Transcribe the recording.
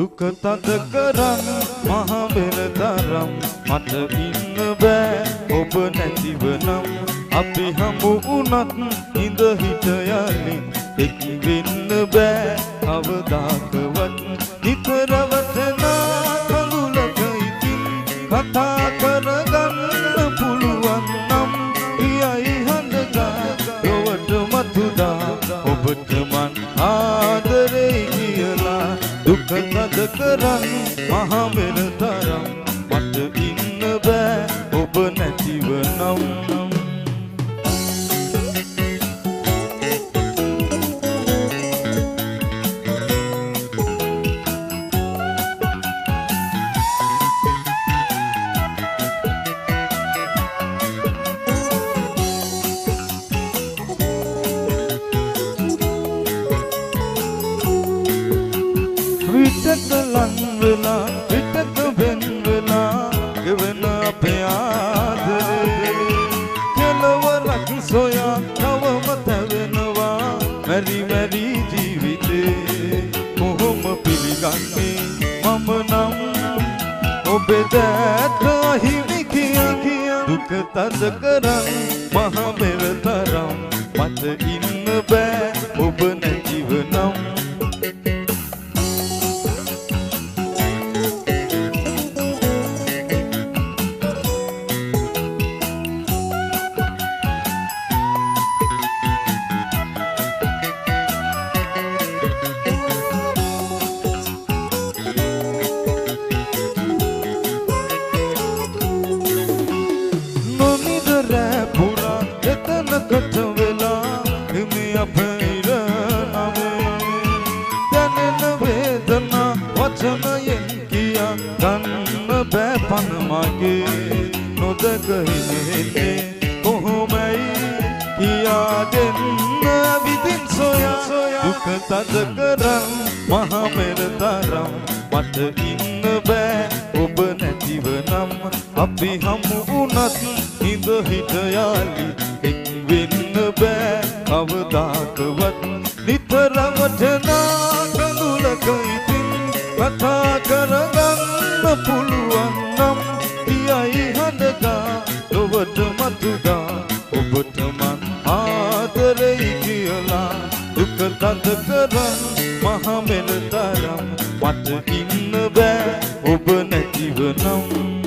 දුක තද කරන් මහ බෙර තරම් මට ඉන්න බෑ ඔබ නැතිව නම් අපි හමු වුණත් ඉඳ හිට යලි එක් වෙන්න බෑ කවදාකවත් නිතර වටනා කඳුලක ඉතින් කතා කරගන්න පුළුවන් නම් පියයි හඳගා යොවට මතුදා ඔබට මන් ආදරේ කියලා දුක තද කරන් මහ බෙර තරම් මට ඉන්න බෑ ඔබ නැතිව නම් විටක ලං වෙලා විටක වෙන් වෙලා ගෙවන අපේ ආදරේ කෙලවරක් සොයා තවම තැවෙනවා මැරි මැරි ජීවිතේ කොහොම පිළිගන්නේ මම නම් ඔබේ දැත හිමි කියා දුක තද කරන් මහ බෙර තරම් මට ඉන්න බෑ ඔබ නැතිව නම් කට වෙලා හිමි අපේර නමේ දැනෙන වේදනා වචනයෙන් කියා ගන්න බෑ පන මගේ නොදක හිමෙන්නේ කොහොමයි කියා දෙන්න විදින් සොයා දුක තද කරන් මහ බෙර තරම් මට ඉන්න බෑ ඔබ නැතිව නම් අපි හමු වුණත් ඉඳ හිට යාලි වෙන්න බෑ කවදාකවත් නිතර වටනා කඳුලක ඉතින් කතා කරගන්න පුළුවන් නම් පියයි හඳගා ලොවට මතුදා ඔබට මන් ආදරෙයි කියලා දුක තද කරන් මහ බෙර තරම් මට ඉන්න බෑ ඔබ නැතිව නම්